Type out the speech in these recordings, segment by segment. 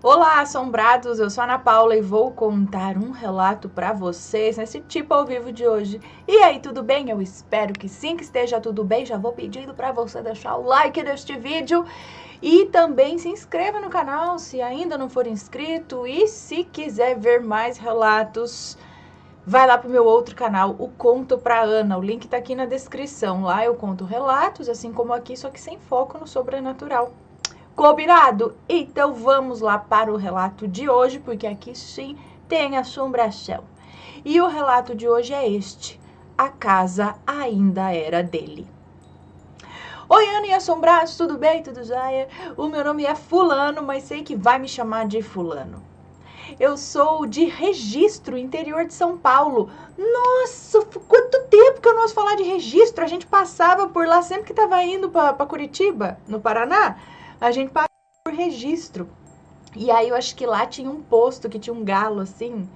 Olá, assombrados! Eu sou a Ana Paula e vou contar um relato para vocês nesse tipo ao vivo de hoje. E aí, tudo bem? Eu espero que sim, que esteja tudo bem. Já vou pedindo para você deixar o like deste vídeo e também se inscreva no canal se ainda não for inscrito. E se quiser ver mais relatos, vai lá pro meu outro canal, o Conto pra Ana. O link tá aqui na descrição. Lá eu conto relatos, assim como aqui, só que sem foco no sobrenatural. Combinado? Então vamos lá para o relato de hoje, porque aqui sim tem assombração. E o relato de hoje é este: a casa ainda era dele. Oi, Ana e assombrados, tudo bem? Tudo jóia? O meu nome é Fulano, mas sei que vai me chamar de Fulano. Eu sou de Registro, interior de São Paulo. Nossa, quanto tempo que eu não ouço falar de Registro. A gente passava por lá sempre que estava indo para Curitiba, no Paraná. A gente passava por Registro. E aí eu acho que lá tinha um posto que tinha um galo assim.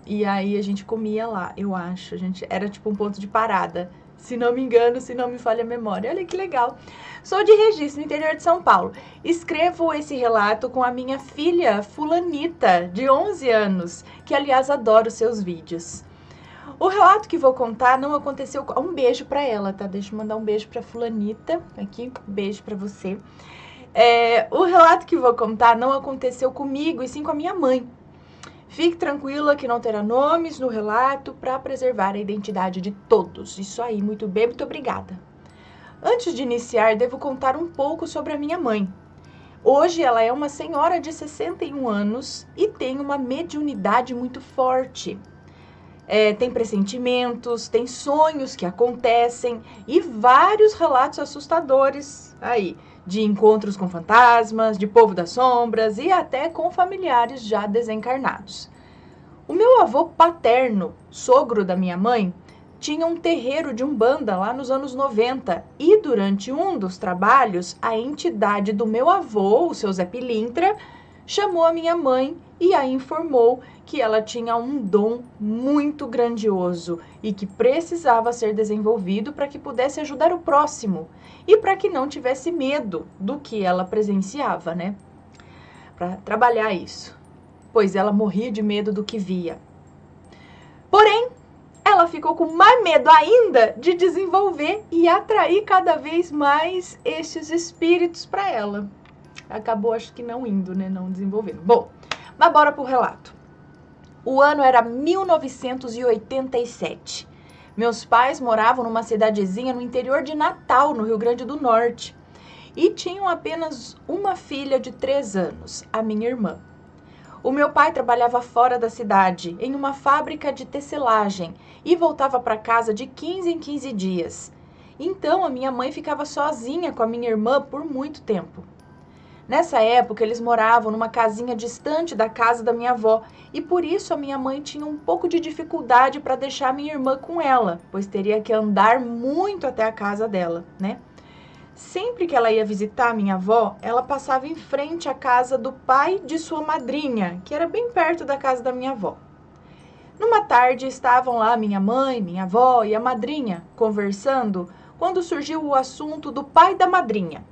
E aí a gente comia lá, eu acho. Era tipo um ponto de parada. Se não me engano, se não me falha a memória. Olha que legal. Sou de Registro, no interior de São Paulo. Escrevo esse relato com a minha filha Fulanita, de 11 anos, que aliás adoro seus vídeos. O relato que vou contar não aconteceu... Um beijo pra ela, tá? Deixa eu mandar um beijo pra Fulanita. Aqui, beijo pra você. O relato que vou contar não aconteceu comigo, e sim com a minha mãe. Fique tranquila que não terá nomes no relato para preservar a identidade de todos. Isso aí, muito bem, muito obrigada. Antes de iniciar, devo contar um pouco sobre a minha mãe. Hoje ela é uma senhora de 61 anos e tem uma mediunidade muito forte. Tem pressentimentos, tem sonhos que acontecem e vários relatos assustadores aí, de encontros com fantasmas, de povo das sombras e até com familiares já desencarnados. O meu avô paterno, sogro da minha mãe, tinha um terreiro de umbanda lá nos anos 90 e durante um dos trabalhos, a entidade do meu avô, o seu Zé Pilintra, chamou a minha mãe e a informou que ela tinha um dom muito grandioso e que precisava ser desenvolvido para que pudesse ajudar o próximo e para que não tivesse medo do que ela presenciava, né? Para trabalhar isso, pois ela morria de medo do que via. Porém, ela ficou com mais medo ainda de desenvolver e atrair cada vez mais esses espíritos para ela. Acabou, acho que não indo, né? Não desenvolvendo. Bom, mas bora pro relato. O ano era 1987. Meus pais moravam numa cidadezinha no interior de Natal, no Rio Grande do Norte. E tinham apenas uma filha de 3 anos, a minha irmã. O meu pai trabalhava fora da cidade, em uma fábrica de tecelagem, e voltava para casa de 15 em 15 dias. Então, a minha mãe ficava sozinha com a minha irmã por muito tempo. Nessa época, eles moravam numa casinha distante da casa da minha avó, e por isso a minha mãe tinha um pouco de dificuldade para deixar a minha irmã com ela, pois teria que andar muito até a casa dela, né? Sempre que ela ia visitar a minha avó, ela passava em frente à casa do pai de sua madrinha, que era bem perto da casa da minha avó. Numa tarde, estavam lá minha mãe, minha avó e a madrinha conversando, quando surgiu o assunto do pai da madrinha.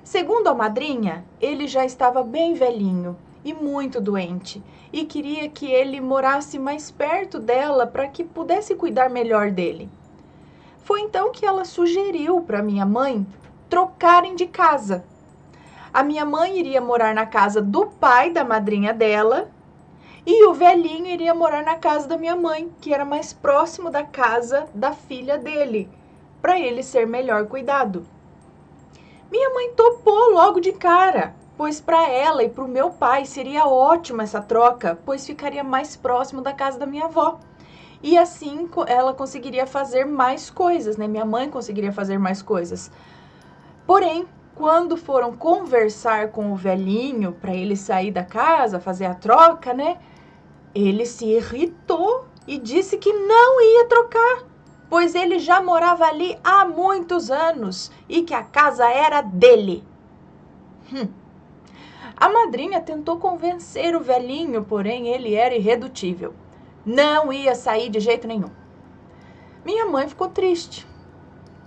Segundo a madrinha, ele já estava bem velhinho e muito doente, e queria que ele morasse mais perto dela para que pudesse cuidar melhor dele. Foi então que ela sugeriu para minha mãe trocarem de casa. A minha mãe iria morar na casa do pai da madrinha dela e o velhinho iria morar na casa da minha mãe, que era mais próximo da casa da filha dele, para ele ser melhor cuidado. Minha mãe topou logo de cara, pois para ela e para o meu pai seria ótima essa troca, pois ficaria mais próximo da casa da minha avó. E assim ela conseguiria fazer mais coisas, né? Minha mãe conseguiria fazer mais coisas. Porém, quando foram conversar com o velhinho para ele sair da casa, fazer a troca, né? Ele se irritou e disse que não ia trocar, pois ele já morava ali há muitos anos e que a casa era dele. A madrinha tentou convencer o velhinho, porém ele era irredutível. Não ia sair de jeito nenhum. Minha mãe ficou triste.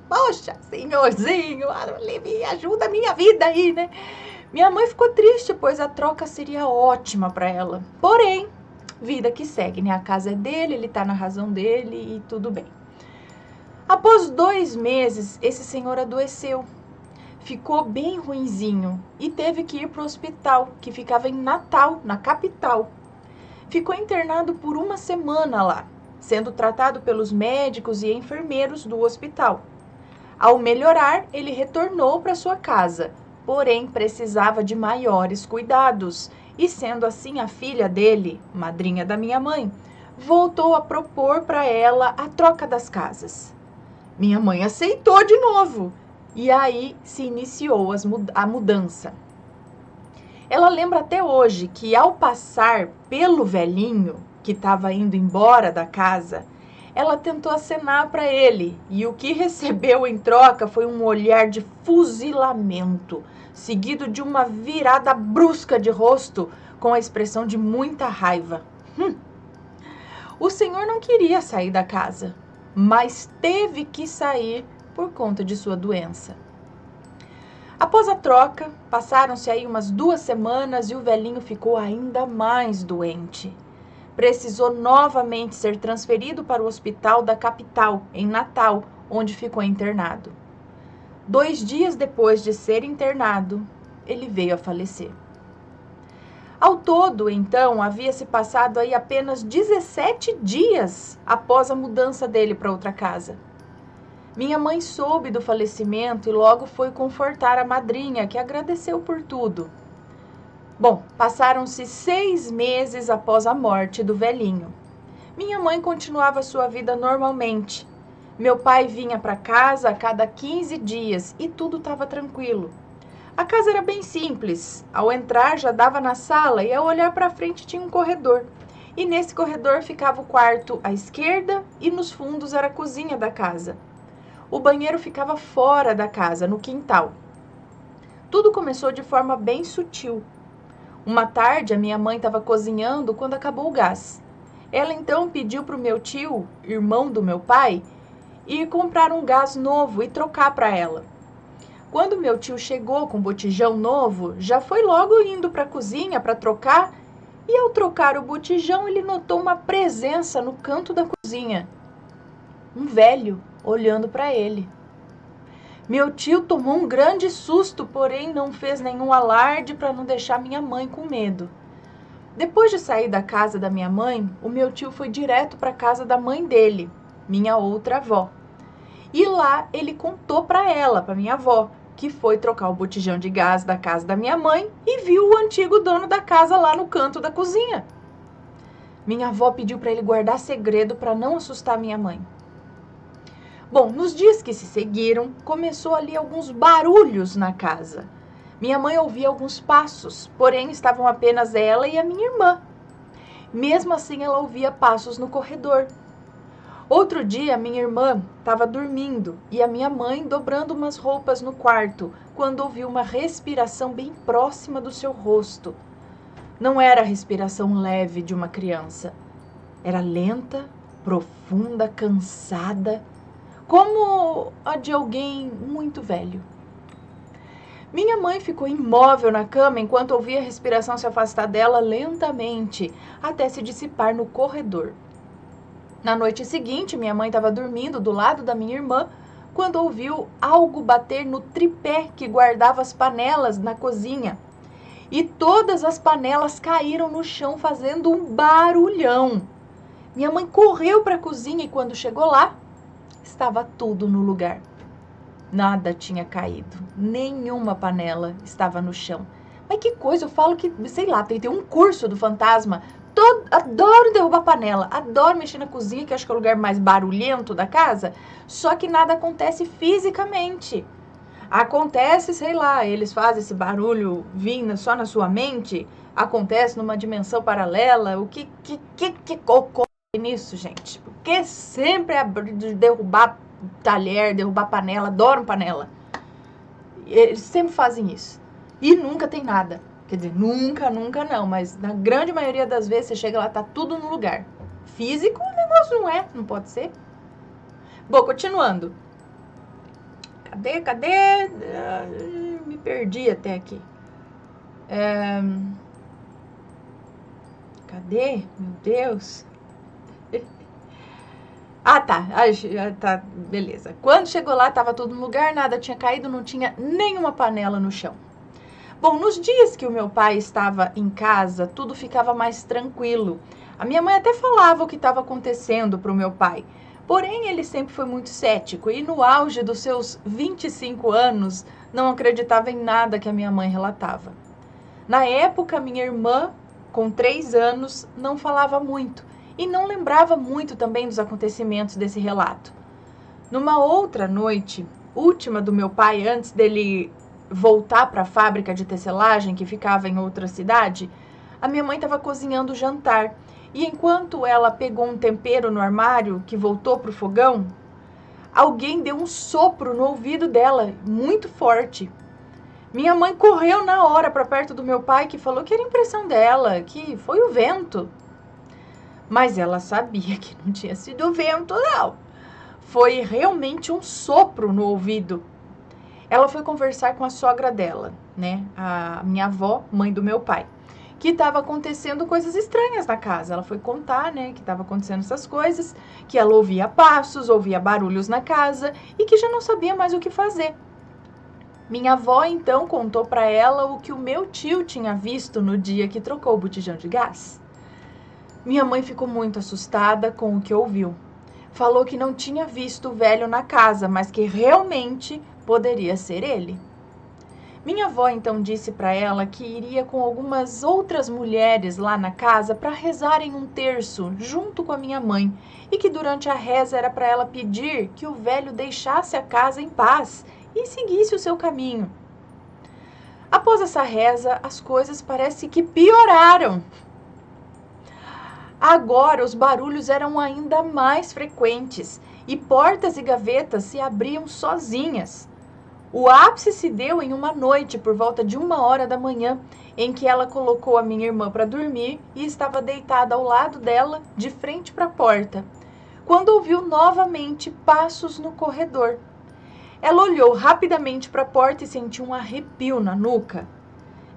Poxa, senhorzinho, me ajuda a minha vida aí, né? Minha mãe ficou triste, pois a troca seria ótima para ela. Porém, vida que segue, né? A casa é dele, ele tá na razão dele e tudo bem. Após 2 meses, esse senhor adoeceu. Ficou bem ruinzinho e teve que ir para o hospital, que ficava em Natal, na capital. Ficou internado por 1 semana lá, sendo tratado pelos médicos e enfermeiros do hospital. Ao melhorar, ele retornou para sua casa, porém precisava de maiores cuidados. E sendo assim, a filha dele, madrinha da minha mãe, voltou a propor para ela a troca das casas. Minha mãe aceitou de novo. E aí se iniciou a mudança. Ela lembra até hoje que ao passar pelo velhinho que estava indo embora da casa, ela tentou acenar para ele e o que recebeu em troca foi um olhar de fuzilamento, seguido de uma virada brusca de rosto com a expressão de muita raiva. O senhor não queria sair da casa, mas teve que sair por conta de sua doença. Após a troca, passaram-se aí umas 2 semanas e o velhinho ficou ainda mais doente. Precisou novamente ser transferido para o hospital da capital, em Natal, onde ficou internado. 2 dias depois de ser internado, ele veio a falecer. Ao todo, então, havia-se passado aí apenas 17 dias após a mudança dele para outra casa. Minha mãe soube do falecimento e logo foi confortar a madrinha, que agradeceu por tudo. Bom, passaram-se 6 meses após a morte do velhinho. Minha mãe continuava sua vida normalmente. Meu pai vinha para casa a cada 15 dias e tudo estava tranquilo. A casa era bem simples. Ao entrar já dava na sala e ao olhar para frente tinha um corredor. E nesse corredor ficava o quarto à esquerda e nos fundos era a cozinha da casa. O banheiro ficava fora da casa, no quintal. Tudo começou de forma bem sutil. Uma tarde, a minha mãe estava cozinhando quando acabou o gás. Ela então pediu para o meu tio, irmão do meu pai, ir comprar um gás novo e trocar para ela. Quando meu tio chegou com o botijão novo, já foi logo indo para a cozinha para trocar, e ao trocar o botijão, ele notou uma presença no canto da cozinha. Um velho olhando para ele. Meu tio tomou um grande susto, porém não fez nenhum alarde para não deixar minha mãe com medo. Depois de sair da casa da minha mãe, o meu tio foi direto para a casa da mãe dele, minha outra avó. E lá ele contou para ela, para minha avó, que foi trocar o botijão de gás da casa da minha mãe e viu o antigo dono da casa lá no canto da cozinha. Minha avó pediu para ele guardar segredo para não assustar minha mãe. Bom, nos dias que se seguiram, começou ali alguns barulhos na casa. Minha mãe ouvia alguns passos, porém estavam apenas ela e a minha irmã. Mesmo assim, ela ouvia passos no corredor. Outro dia, minha irmã estava dormindo e a minha mãe dobrando umas roupas no quarto, quando ouviu uma respiração bem próxima do seu rosto. Não era a respiração leve de uma criança. Era lenta, profunda, cansada, como a de alguém muito velho. Minha mãe ficou imóvel na cama enquanto ouvia a respiração se afastar dela lentamente, até se dissipar no corredor. Na noite seguinte, minha mãe estava dormindo do lado da minha irmã, quando ouviu algo bater no tripé que guardava as panelas na cozinha. E todas as panelas caíram no chão fazendo um barulhão. Minha mãe correu para a cozinha e quando chegou lá, estava tudo no lugar. Nada tinha caído, nenhuma panela estava no chão. Mas que coisa, eu falo que, sei lá, tem um curso do fantasma. Adoro derrubar panela, adoro mexer na cozinha, que acho que é o lugar mais barulhento da casa. Só que nada acontece fisicamente. Acontece, sei lá, eles fazem esse barulho vindo só na sua mente. Acontece numa dimensão paralela. O que ocorre nisso, gente? Porque sempre é derrubar talher, derrubar panela, adoram panela. Eles sempre fazem isso. E nunca tem nada. Quer dizer, nunca não, mas na grande maioria das vezes você chega lá, tá tudo no lugar. Físico, o negócio não pode ser. Bom, continuando. Cadê? Me perdi até aqui. Cadê? Meu Deus. Tá, beleza. Quando chegou lá, tava tudo no lugar, nada tinha caído, não tinha nenhuma panela no chão. Bom, nos dias que o meu pai estava em casa, tudo ficava mais tranquilo. A minha mãe até falava o que estava acontecendo para o meu pai. Porém, ele sempre foi muito cético e no auge dos seus 25 anos, não acreditava em nada que a minha mãe relatava. Na época, minha irmã, com 3 anos, não falava muito e não lembrava muito também dos acontecimentos desse relato. Numa outra noite, última do meu pai, antes dele voltar para a fábrica de tecelagem que ficava em outra cidade, a minha mãe estava cozinhando o jantar. E enquanto ela pegou um tempero no armário que voltou para o fogão, alguém deu um sopro no ouvido dela, muito forte. Minha mãe correu na hora para perto do meu pai, que falou que era impressão dela, que foi o vento. Mas ela sabia que não tinha sido o vento, não. Foi realmente um sopro no ouvido. Ela foi conversar com a sogra dela, né? A minha avó, mãe do meu pai, que estava acontecendo coisas estranhas na casa. Ela foi contar, né, que estava acontecendo essas coisas, que ela ouvia passos, ouvia barulhos na casa e que já não sabia mais o que fazer. Minha avó, então, contou para ela o que o meu tio tinha visto no dia que trocou o botijão de gás. Minha mãe ficou muito assustada com o que ouviu. Falou que não tinha visto o velho na casa, mas que realmente poderia ser ele. Minha avó então disse para ela que iria com algumas outras mulheres lá na casa para rezarem um terço junto com a minha mãe e que durante a reza era para ela pedir que o velho deixasse a casa em paz e seguisse o seu caminho. Após essa reza, as coisas parece que pioraram. Agora os barulhos eram ainda mais frequentes e portas e gavetas se abriam sozinhas. O ápice se deu em uma noite, por volta de 1h da manhã, em que ela colocou a minha irmã para dormir e estava deitada ao lado dela, de frente para a porta, quando ouviu novamente passos no corredor. Ela olhou rapidamente para a porta e sentiu um arrepio na nuca.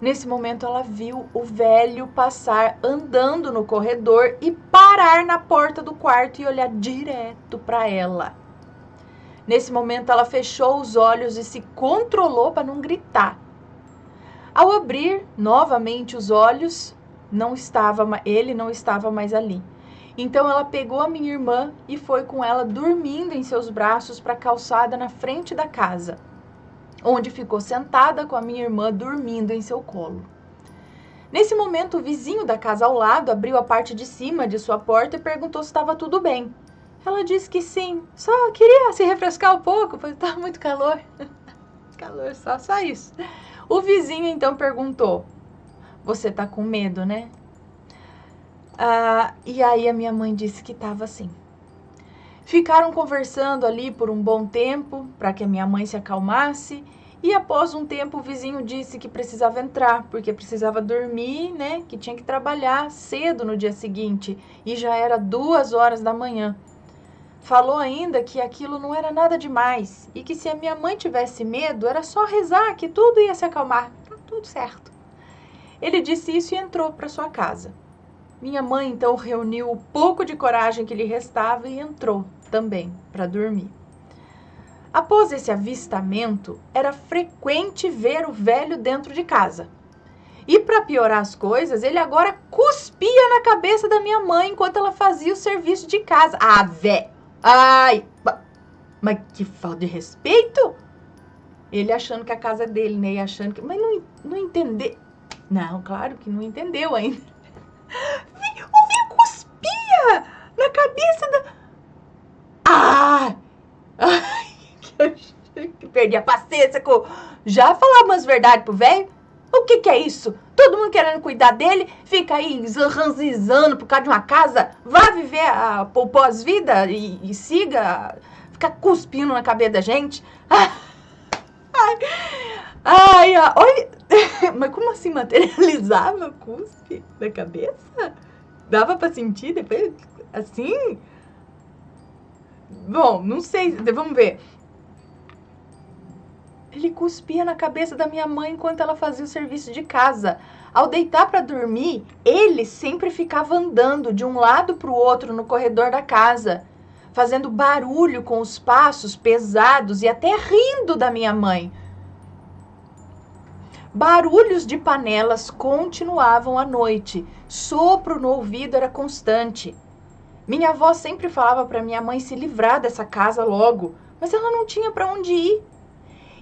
Nesse momento, ela viu o velho passar andando no corredor e parar na porta do quarto e olhar direto para ela. Nesse momento, ela fechou os olhos e se controlou para não gritar. Ao abrir novamente os olhos, ele não estava mais ali. Então, ela pegou a minha irmã e foi com ela dormindo em seus braços para a calçada na frente da casa, onde ficou sentada com a minha irmã dormindo em seu colo. Nesse momento, o vizinho da casa ao lado abriu a parte de cima de sua porta e perguntou se estava tudo bem. Ela disse que sim, só queria se refrescar um pouco, pois estava muito calor. Calor, só isso. O vizinho então perguntou: você tá com medo, né? E aí a minha mãe disse que estava sim. Ficaram conversando ali por um bom tempo, para que a minha mãe se acalmasse. E após um tempo o vizinho disse que precisava entrar, porque precisava dormir, né? Que tinha que trabalhar cedo no dia seguinte. E já era 2h da manhã. Falou ainda que aquilo não era nada demais e que se a minha mãe tivesse medo, era só rezar que tudo ia se acalmar. Tá tudo certo. Ele disse isso e entrou para sua casa. Minha mãe, então, reuniu o pouco de coragem que lhe restava e entrou também para dormir. Após esse avistamento, era frequente ver o velho dentro de casa. E para piorar as coisas, ele agora cuspia na cabeça da minha mãe enquanto ela fazia o serviço de casa. Ai, mas que falta de respeito. Ele achando que a casa é dele, né? E achando que... Mas não entendeu. Não, claro que não entendeu ainda. O filho cuspia na cabeça da... Que perdi a paciência com... Já falava umas verdades pro velho? O que é isso? Todo mundo querendo cuidar dele, fica aí ranzizando por causa de uma casa, vá viver a pós-vida e siga, fica cuspindo na cabeça da gente. Olha, mas como assim materializava o cuspe na cabeça? Dava pra sentir depois, assim? Bom, não sei, vamos ver. Ele cuspia na cabeça da minha mãe enquanto ela fazia o serviço de casa. Ao deitar para dormir, ele sempre ficava andando de um lado para o outro no corredor da casa, fazendo barulho com os passos pesados e até rindo da minha mãe. Barulhos de panelas continuavam à noite. Sopro no ouvido era constante. Minha avó sempre falava para minha mãe se livrar dessa casa logo, mas ela não tinha para onde ir.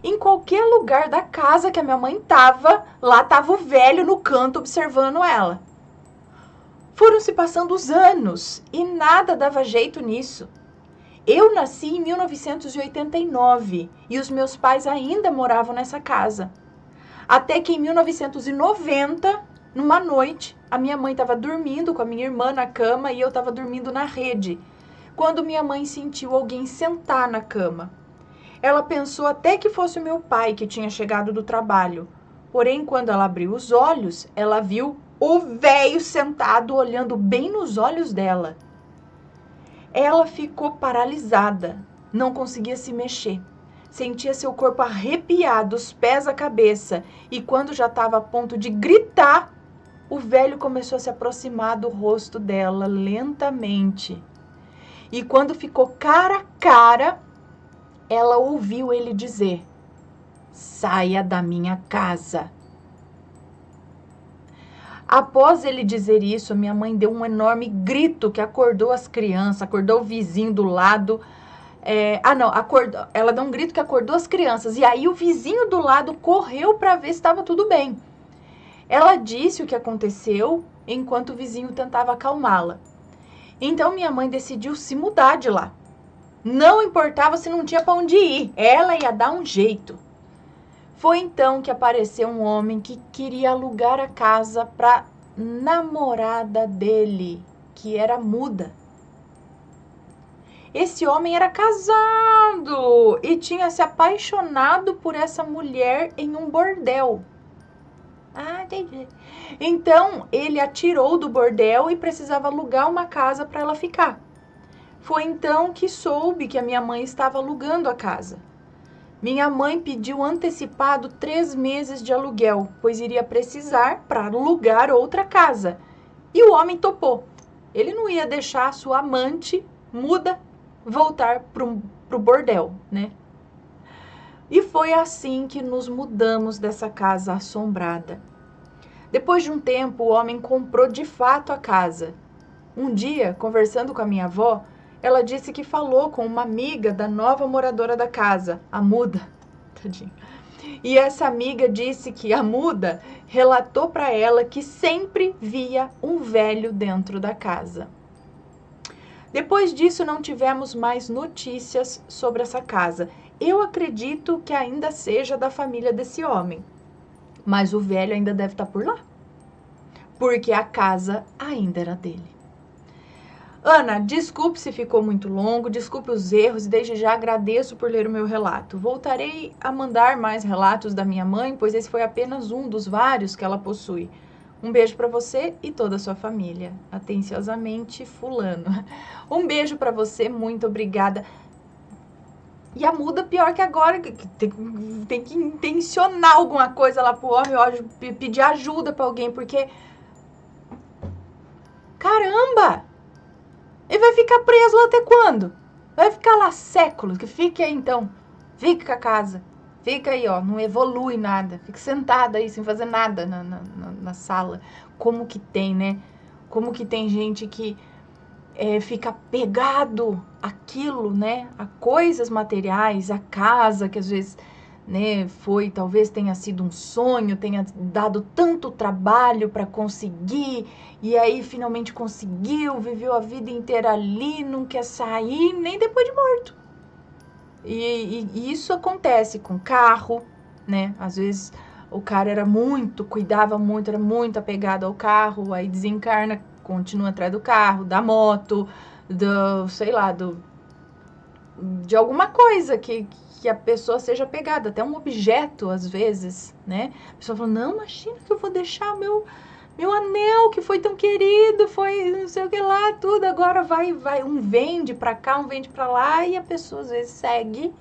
Em qualquer lugar da casa que a minha mãe estava, lá estava o velho no canto observando ela. Foram se passando os anos e nada dava jeito nisso. Eu nasci em 1989 e os meus pais ainda moravam nessa casa. Até que em 1990, numa noite, a minha mãe estava dormindo com a minha irmã na cama e eu estava dormindo na rede, quando minha mãe sentiu alguém sentar na cama. Ela pensou até que fosse o meu pai que tinha chegado do trabalho. Porém, quando ela abriu os olhos, ela viu o velho sentado olhando bem nos olhos dela. Ela ficou paralisada, não conseguia se mexer. Sentia seu corpo arrepiar dos pés à cabeça e quando já estava a ponto de gritar, o velho começou a se aproximar do rosto dela lentamente. E quando ficou cara a cara, ela ouviu ele dizer: "Saia da minha casa." Após ele dizer isso, minha mãe deu um enorme grito que acordou as crianças, acordou o vizinho do lado. Ela deu um grito que acordou as crianças. E aí o vizinho do lado correu para ver se estava tudo bem. Ela disse o que aconteceu enquanto o vizinho tentava acalmá-la. Então minha mãe decidiu se mudar de lá. Não importava se não tinha para onde ir, ela ia dar um jeito. Foi então que apareceu um homem que queria alugar a casa para namorada dele, que era muda. Esse homem era casado e tinha se apaixonado por essa mulher em um bordel. Ah, entendi. Então, ele a tirou do bordel e precisava alugar uma casa para ela ficar. Foi então que soube que a minha mãe estava alugando a casa. Minha mãe pediu antecipado 3 meses de aluguel, pois iria precisar para alugar outra casa. E o homem topou. Ele não ia deixar a sua amante muda voltar pro bordel, né? E foi assim que nos mudamos dessa casa assombrada. Depois de um tempo, o homem comprou de fato a casa. Um dia, conversando com a minha avó, ela disse que falou com uma amiga da nova moradora da casa, a muda. Tadinha. E essa amiga disse que a muda relatou para ela que sempre via um velho dentro da casa. Depois disso, não tivemos mais notícias sobre essa casa. Eu acredito que ainda seja da família desse homem. Mas o velho ainda deve estar por lá. Porque a casa ainda era dele. Ana, desculpe se ficou muito longo, desculpe os erros e desde já agradeço por ler o meu relato. Voltarei a mandar mais relatos da minha mãe, pois esse foi apenas um dos vários que ela possui. Um beijo para você e toda a sua família. Atenciosamente, fulano. Um beijo para você, muito obrigada. E a muda, pior que agora, tem que intencionar alguma coisa lá pro homem, ó, pedir ajuda para alguém, porque... Caramba! Ele vai ficar preso lá até quando? Vai ficar lá séculos, que fique aí então. Fique com a casa. Fica aí, ó, não evolui nada. Fica sentada aí, sem fazer nada na sala. Como que tem, né? Como que tem gente que fica pegado àquilo, né? A coisas materiais, a casa, que às vezes, né, talvez tenha sido um sonho, tenha dado tanto trabalho para conseguir, e aí finalmente conseguiu, viveu a vida inteira ali, não quer sair, nem depois de morto. E isso acontece com carro, né? Às vezes o cara cuidava muito, era muito apegado ao carro, aí desencarna, continua atrás do carro, da moto, de alguma coisa que a pessoa seja apegada, até um objeto às vezes, né? A pessoa fala, não, imagina que eu vou deixar meu anel que foi tão querido, foi não sei o que lá, tudo, agora vai, um vende pra cá, um vende pra lá, e a pessoa às vezes segue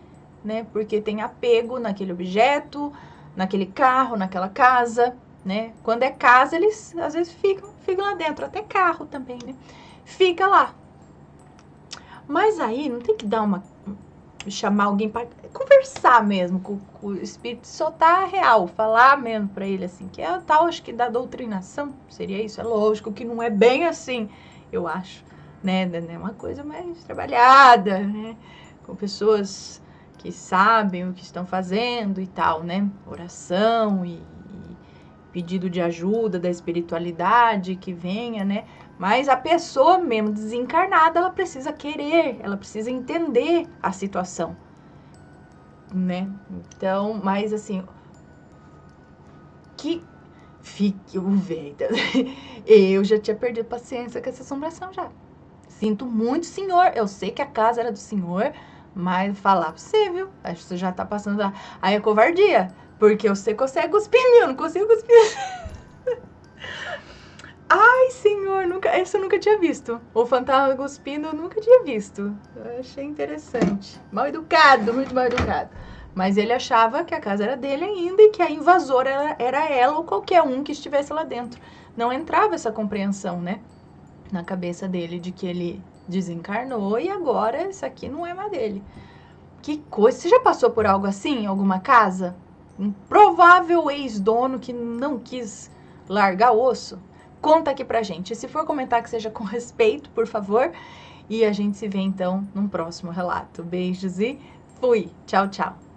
né? Porque tem apego naquele objeto, naquele carro, naquela casa, né? Quando é casa, eles às vezes ficam lá dentro, até carro também, né? Fica lá. Mas aí não tem que dar chamar alguém para conversar mesmo com o espírito, soltar a real, falar mesmo para ele assim, que é tal, acho que da doutrinação, seria isso? É lógico que não é bem assim, eu acho, né? É uma coisa mais trabalhada, né? Com pessoas que sabem o que estão fazendo e tal, né? Oração e pedido de ajuda da espiritualidade que venha, né? Mas a pessoa mesmo desencarnada, ela precisa querer, ela precisa entender a situação, né? Então, mas assim, que fique o velho. Eu já tinha perdido paciência com essa assombração já. Sinto muito, senhor. Eu sei que a casa era do senhor, mas falar pra você, viu? Acho que você já tá passando aí a covardia. Porque você consegue cuspir, eu não consigo cuspir. Ai, senhor, isso eu nunca tinha visto. O fantasma cuspindo eu nunca tinha visto. Eu achei interessante. Mal educado, muito mal educado. Mas ele achava que a casa era dele ainda e que a invasora era ela ou qualquer um que estivesse lá dentro. Não entrava essa compreensão, né? Na cabeça dele de que ele desencarnou e agora isso aqui não é mais dele. Que coisa. Você já passou por algo assim em alguma casa? Um provável ex-dono que não quis largar o osso? Conta aqui pra gente. E se for comentar, que seja com respeito, por favor. E a gente se vê então num próximo relato. Beijos e fui. Tchau, tchau.